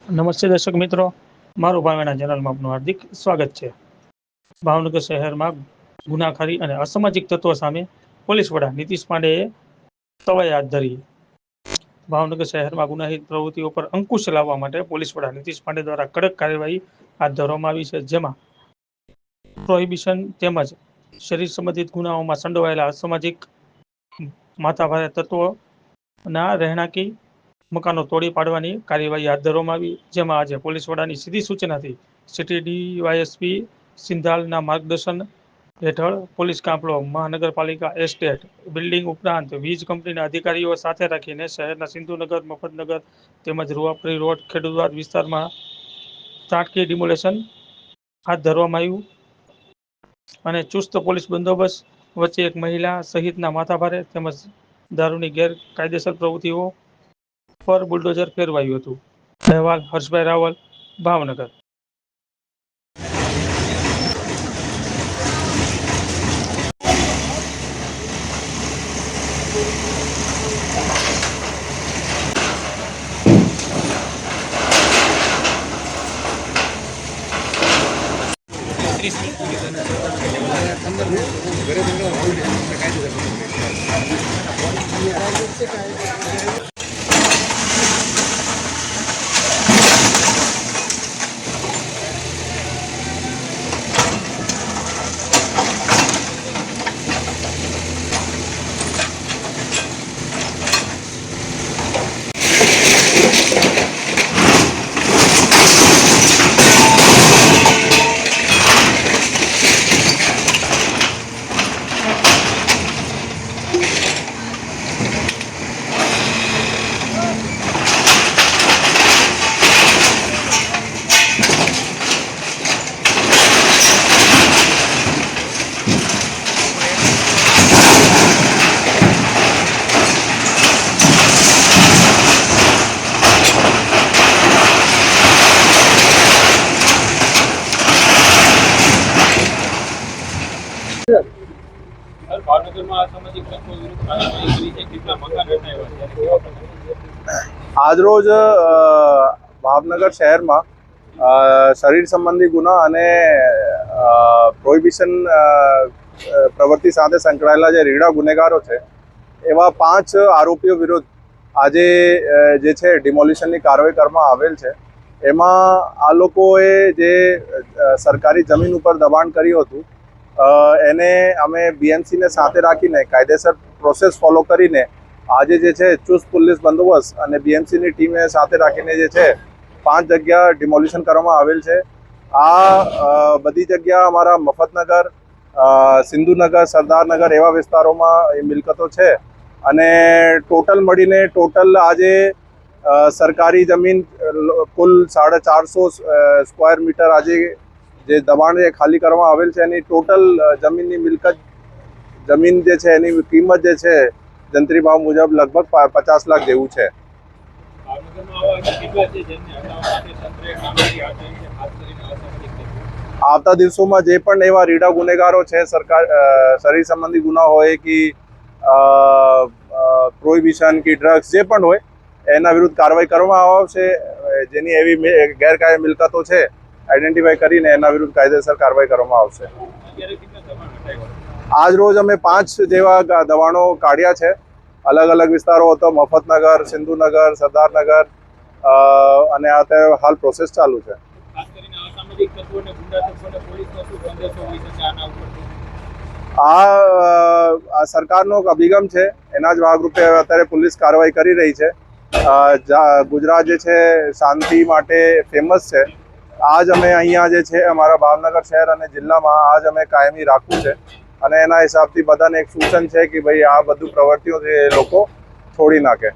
નમસ્તે દર્શક મિત્રો, મારું ભાવેણા ચેનલમાં આપનું હાર્દિક સ્વાગત છે। ભાવનગર શહેરમાં ગુનાખોરી અને અસામાજિક તત્વો સામે પોલીસ વડા નીતિશ પાંડેએ તવાઈ હાથ ધરી। ભાવનગર શહેરમાં ગુનાહિત પ્રવૃત્તિઓ પર અંકુશ લાવવા માટે પોલીસ વડા નીતિશ પાંડે દ્વારા કડક કાર્યવાહી હાથ ધરવામાં આવી છે, જેમાં પ્રોહિબિશન તેમજ શરીર સંબંધિત ગુનાઓમાં સંડોવાયેલા અસામાજિક માથાભારે તત્વોના રહેણાંકી મકાનો તોડી પાડવાની કાર્યવાહી હાથ ધરવામાં આવી, જેમાં આજે પોલીસ વડાની સીધી સૂચનાથી સિટી ડીવાયએસપી સિંધાલના માર્ગદર્શન હેઠળ પોલીસ કાફલો મહાનગરપાલિકા એસ્ટેટ બિલ્ડિંગ ઉપરાંત વીજ કંપનીના અધિકારીઓ સાથે રાખીને શહેરના સિંધુનગર, મફતનગર તેમજ રૂવાપરી રોડ, ખેડૂતવાડ વિસ્તારમાં તાટકી ડિમોલેશન હાથ ધરવામાં આવ્યું અને ચુસ્ત પોલીસ બંદોબસ્ત વચ્ચે એક મહિલા સહિતના માથાભારે તેમજ દારૂની ગેરકાયદેસર પ્રવૃત્તિઓ પર બુલડોઝર ફેરવાયું હતું। અહેવાલ હર્ષભાઈ રાવલ, ભાવનગર। આજરોજ ભાવનગર શહેરમાં શરીર સંબંધી ગુના અને પ્રોહિબિશન પ્રવૃત્તિ સાથે સંકળાયેલા જે રીડા ગુનેગારો છે એવા 5 આરોપીઓ વિરુદ્ધ આજે જે છે ડિમોલિશનની કાર્યવાહી કરવામાં આવેલ છે। એમાં આ લોકોએ જે સરકારી જમીન ઉપર દબાણ કર્યું હતું એને અમે બીએમસીને સાથે રાખીને કાયદેસર પ્રોસેસ ફોલો કરીને આજે જે છે ચુસ્ત પોલીસ બંદોબસ્ત અને બીએમસીની ટીમે સાથે રાખીને જે છે 5 જગ્યા ડિમોલિશન કરવામાં આવેલ છે। આ બધી જગ્યા અમારા મફતનગર, સિંધુનગર, સરદારનગર એવા વિસ્તારોમાં એ મિલકતો છે અને ટોટલ મળીને આજે સરકારી જમીન કુલ 450 સ્ક્વેર મીટર આજે જે દબાણ ખાલી કરવામાં આવેલ છે એની ટોટલ જમીન જે છે એની કિંમત જે છે જંત્રી ભાવ મુજબ લગભગ 50 લાખ જેવું છે। આવતા દિવસોમાં જે પણ એવા રીડા ગુનેગારો છે, શરીર સંબંધી ગુના હોય કે પ્રોહિબિશન કે ડ્રગ્સ જે પણ હોય એના વિરુદ્ધ કાર્યવાહી કરવામાં આવશે। જેની એવી ગેરકાયદે મિલકતો છે આઈડેન્ટિફાઈ કરીને એના વિરુદ્ધ કાયદેસર કાર્યવાહી કરવામાં આવશે। આજ રોજ અમે 5 જેવા દબાણો કાઢ્યા છે, અલગ અલગ વિસ્તારો હતો, મફતનગર, સિંધુનગર, સરદારનગર અને અત્યારે હાલ પ્રોસેસ ચાલુ છે। આ સરકારનો અભિગમ છે, એના જ ભાગરૂપે અત્યારે પોલીસ કાર્યવાહી કરી રહી છે। ગુજરાત જે છે શાંતિ માટે ફેમસ છે। આજ અમે અહીંયા જે છે અમારા ભાવનગર શહેર અને જિલ્લામાં આજ અમે કાયમી રાખવું છે અને એના હિસાબથી બધાને એક સૂચન છે કે ભાઈ આ બધું પ્રવૃત્તિઓ છે એ લોકો છોડી નાખે।